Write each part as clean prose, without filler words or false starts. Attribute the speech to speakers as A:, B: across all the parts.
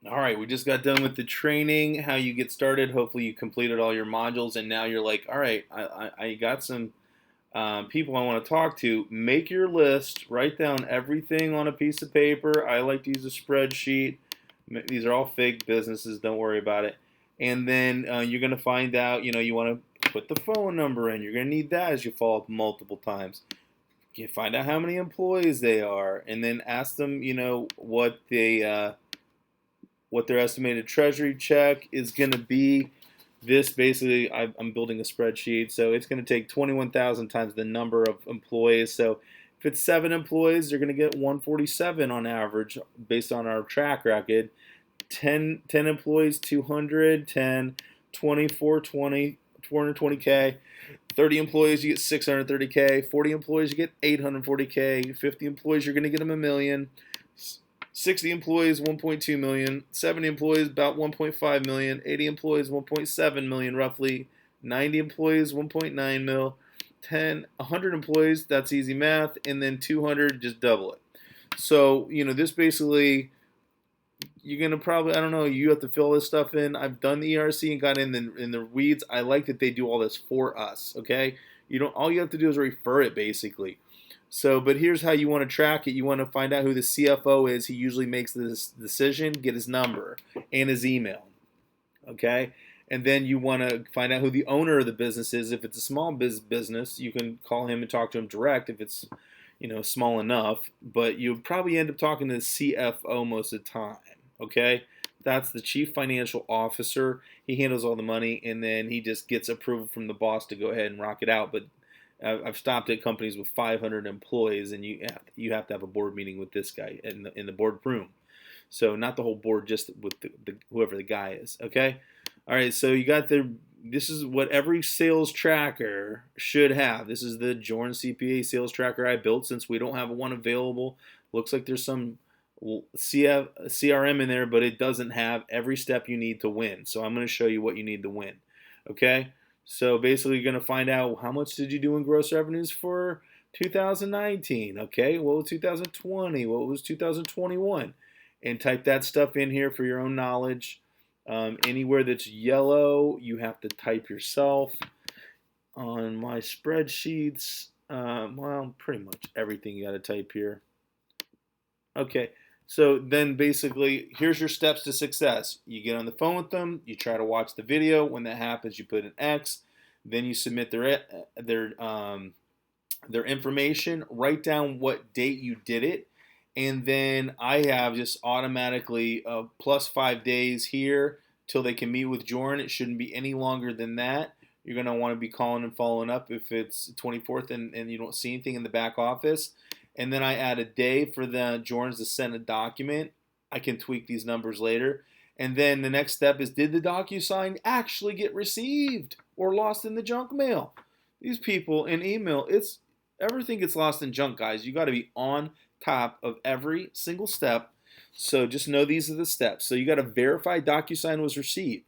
A: All right, we just got done with the training, how you get started. Hopefully, you completed all your modules, and now you're like, all right, I got some people I want to talk to. Make your list, write down everything on a piece of paper. I like to use a spreadsheet. These are all fake businesses, don't worry about it. And then you're going to find out, you want to put the phone number in. You're going to need that as you follow up multiple times. You find out how many employees they are, and then ask them, what their estimated treasury check is going to be. This basically, I'm building a spreadsheet, so it's going to take 21,000 times the number of employees. So if it's 7 employees, they're going to get 147 on average based on our track record. 10 employees, 200, 10, 24, 20, 420K. 30 employees, you get 630K. 40 employees, you get 840K. 50 employees, you're going to get them a million. 60 employees, 1.2 million. 70 employees, about 1.5 million. 80 employees, 1.7 million roughly. 90 employees, 1.9 mil. 100 employees, that's easy math. And then 200, just double it. So, this basically, you're gonna probably, I don't know, you have to fill this stuff in. I've done the ERC and got in the weeds. I like that they do all this for us. Okay, all you have to do is refer it basically. So, but here's how you want to track it. You want to find out who the CFO is. He usually makes this decision. Get his number and his email. Okay, and then you want to find out who the owner of the business is. If it's a small business, you can call him and talk to him direct. If it's small enough, but you'll probably end up talking to the CFO most of the time. Okay, that's the chief financial officer. He handles all the money, and then he just gets approval from the boss to go ahead and rock it out. But I've stopped at companies with 500 employees, and you have to have a board meeting with this guy in the board room. So not the whole board, just with whoever the guy is. Okay, all right. So you got this is what every sales tracker should have. This is the Jorn CPA sales tracker I built since we don't have one available. Looks like there's some CRM in there, but it doesn't have every step you need to win. So I'm going to show you what you need to win. Okay? So basically, you're going to find out how much did you do in gross revenues for 2019. Okay? What was 2020? What was 2021? And type that stuff in here for your own knowledge. Anywhere that's yellow, you have to type yourself. On my spreadsheets, well, pretty much everything you got to type here. Okay, so then basically, here's your steps to success. You get on the phone with them, you try to watch the video. When that happens, you put an X. Then you submit their information. Write down what date you did it, and then I have just automatically plus 5 days here till they can meet with Jordan. It shouldn't be any longer than that. You're going to want to be calling and following up if it's 24th and you don't see anything in the back office. And then I add a day for the Jordans to send a document. I can tweak these numbers later. And then the next step is, did the DocuSign actually get received or lost in the junk mail? These people in email, everything gets lost in junk, guys. You got to be on top of every single step. So just know these are the steps. So you got to verify DocuSign was received.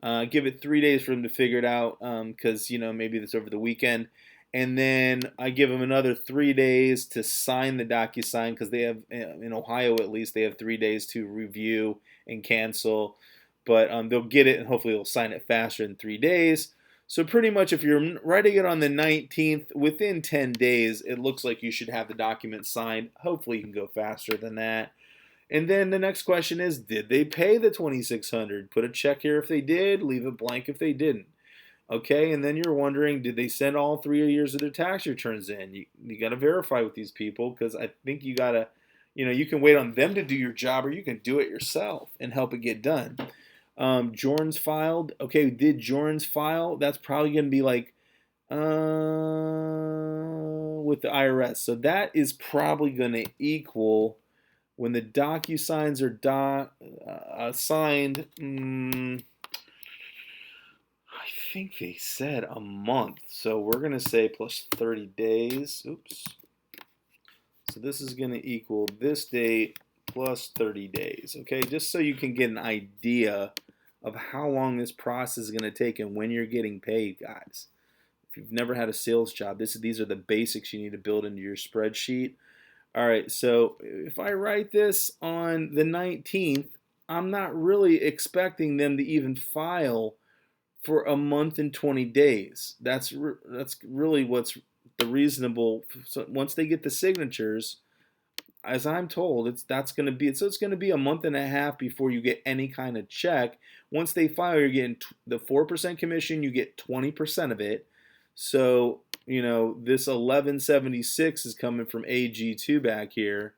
A: Give it 3 days for them to figure it out because, maybe that's over the weekend. And then I give them another 3 days to sign the DocuSign because they have, in Ohio at least, they have 3 days to review and cancel. But they'll get it and hopefully they'll sign it faster than 3 days. So pretty much if you're writing it on the 19th, within 10 days, it looks like you should have the document signed. Hopefully you can go faster than that. And then the next question is, did they pay the $2,600? Put a check here if they did, leave it blank if they didn't. Okay, and then you're wondering, did they send all 3 years of their tax returns in? You got to verify with these people because I think you got to, you can wait on them to do your job or you can do it yourself and help it get done. Jorns filed. Okay, did Jorns file? That's probably going to be like with the IRS. So that is probably going to equal when the DocuSigns are signed. I think they said a month. So we're going to say plus 30 days. Oops. So this is going to equal this date plus 30 days. Okay, just so you can get an idea of how long this process is going to take and when you're getting paid, guys. If you've never had a sales job, these are the basics you need to build into your spreadsheet. All right, so if I write this on the 19th, I'm not really expecting them to even file for a month and 20 days. That's really what's the reasonable. So once they get the signatures, as I'm told, that's going to be so it's going to be a month and a half before you get any kind of check. Once they file, you're getting the 4% commission. You get 20% of it. So this 1176 is coming from AG2 back here.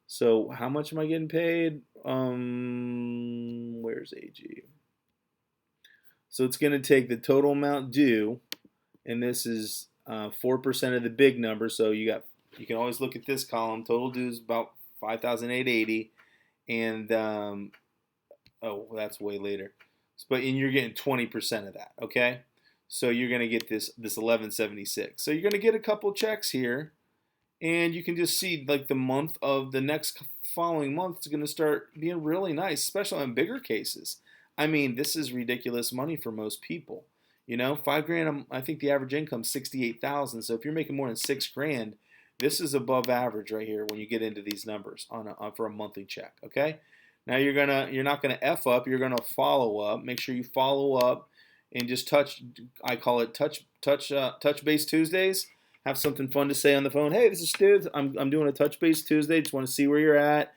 A: So how much am I getting paid? Where's AG? So it's going to take the total amount due, and this is 4% of the big number. So you can always look at this column. Total due is about 5,880, and oh, that's way later. And you're getting 20% of that. Okay, so you're going to get this 1176. So you're going to get a couple checks here, and you can just see like the month of the next following month is going to start being really nice, especially on bigger cases. I mean, this is ridiculous money for most people. $5,000. I think the average income is 68,000. So if you're making more than $6,000, this is above average right here when you get into these numbers for a monthly check. Okay. Now you're not gonna F up. You're gonna follow up. Make sure you follow up and just touch. I call it touch base Tuesdays. Have something fun to say on the phone. Hey, this is Stu. I'm doing a touch base Tuesday. Just want to see where you're at.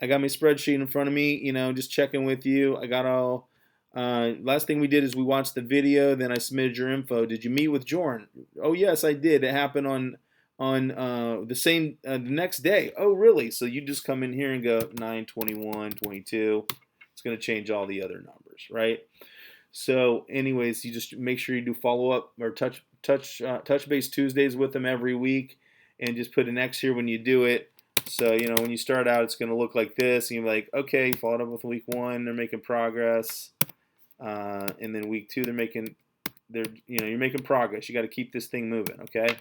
A: I got my spreadsheet in front of me. Just checking with you. I got all. Last thing we did is we watched the video. Then I submitted your info. Did you meet with Jorn? Oh yes, I did. It happened on the next day. Oh really? So you just come in here and go 9/21, 22. It's going to change all the other numbers, right? So anyways, you just make sure you do follow up or touch base Tuesdays with them every week, and just put an X here when you do it. So when you start out, it's going to look like this, and you're like, okay, followed up with week 1, they're making progress, and then week 2, you're making progress. You got to keep this thing moving, okay?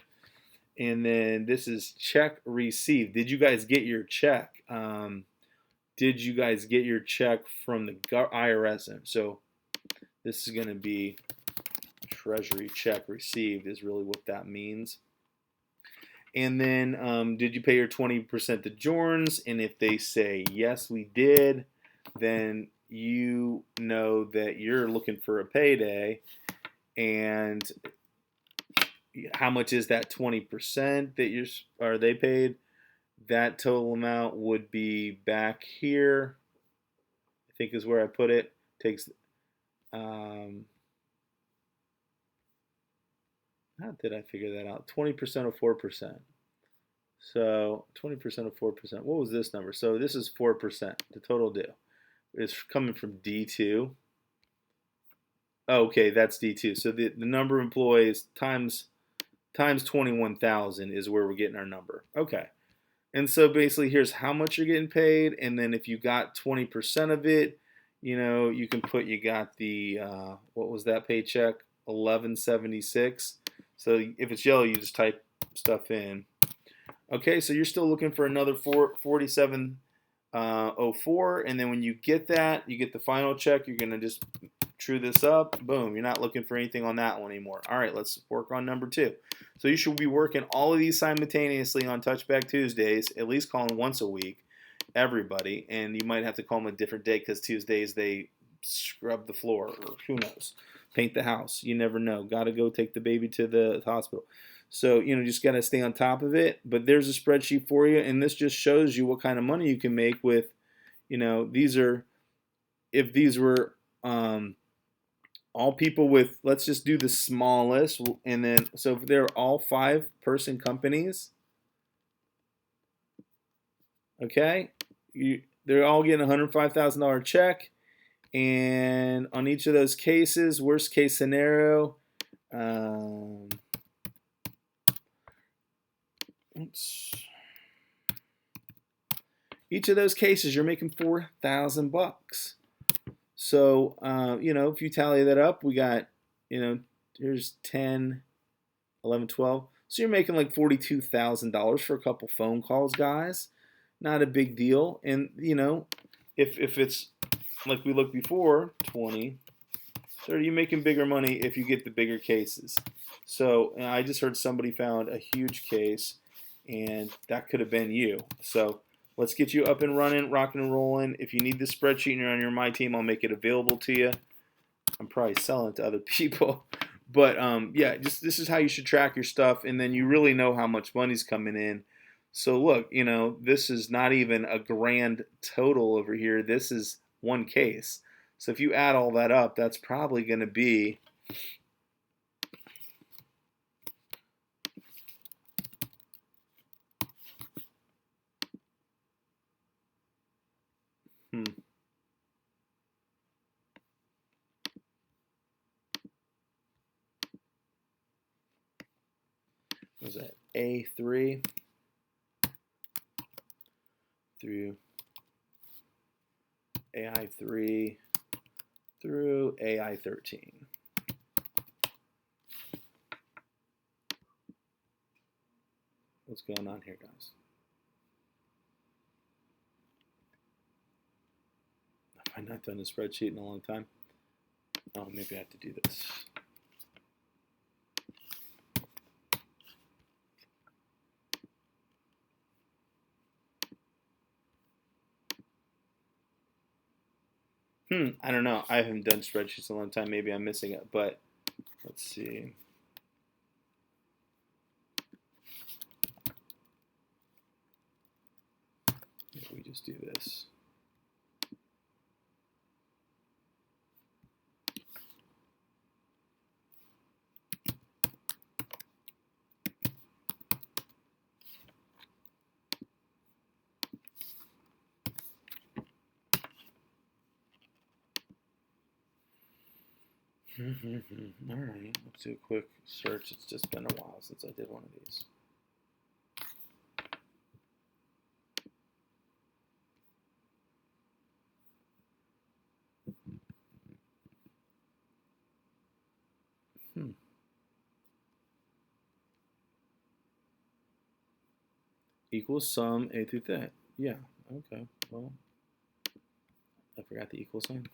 A: And then this is check received. Did you guys get your check? Did you guys get your check from the IRS? So this is going to be Treasury check received is really what that means. And then did you pay your 20% to Jorns? And if they say, yes, we did, then you know that you're looking for a payday. And how much is that 20% that they paid? That total amount would be back here, I think is where I put it. Takes how did I figure that out? 20% of 4%. So 20% of 4%. What was this number? So this is 4%. The total due. It's coming from D2. Okay, that's D2. So the number of employees times 21,000 is where we're getting our number. Okay. And so basically here's how much you're getting paid, and then if you got 20% of it, you can put you got the what was that paycheck? 1176. So if it's yellow, you just type stuff in. Okay, so you're still looking for another 4704, and then when you get that, you get the final check. You're gonna just true this up. Boom. You're not looking for anything on that one anymore. All right, let's work on number 2. So you should be working all of these simultaneously on Touchback Tuesdays, at least calling once a week, everybody, and you might have to call them a different day because Tuesdays they scrub the floor, or who knows, paint the house. You never know. Got to go take the baby to the hospital. So, just got to stay on top of it. But there's a spreadsheet for you, and this just shows you what kind of money you can make with, if these were all people with, let's just do the smallest, and then, so if they're all 5-person companies, okay, they're all getting a $105,000 check, and on each of those cases, worst case scenario, each of those cases, you're making $4,000. So, if you tally that up, we got, here's 10, 11, 12. So you're making like $42,000 for a couple phone calls, guys. Not a big deal. And, if it's like we looked before, 20, 30, you're making bigger money if you get the bigger cases. So I just heard somebody found a huge case, and that could have been you. So let's get you up and running, rocking and rolling. If you need this spreadsheet and you're on my team, I'll make it available to you. I'm probably selling it to other people. But yeah, just this is how you should track your stuff, and then you really know how much money's coming in. So look, you know, this is not even a grand total over here. This is one case. So if you add all that up, that's probably going to be what was that? A3 through AI3 through AI13. What's going on here, guys? Have I not done a spreadsheet in a long time? Oh, maybe I have to do this. I don't know. I haven't done spreadsheets in a long time. Maybe I'm missing it, but let's see. If we just do this. All right, let's do a quick search. It's just been a while since I did one of these. Equals sum A through that. Yeah, okay, well, I forgot the equal sign.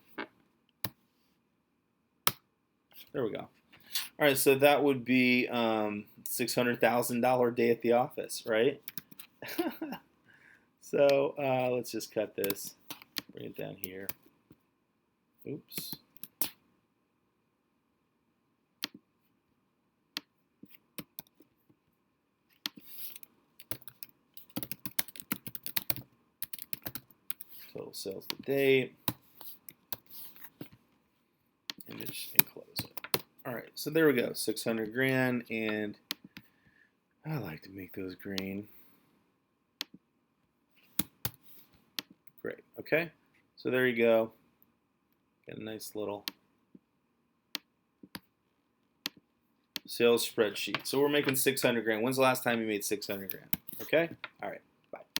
A: There we go. All right, so that would be $600,000 day at the office, right? So let's just cut this, bring it down here. Oops. Total sales to date. And just enclose it. All right, so there we go, 600 grand, and I like to make those green. Great, okay, so there you go. Got a nice little sales spreadsheet. So we're making 600 grand. When's the last time you made 600 grand? Okay, all right.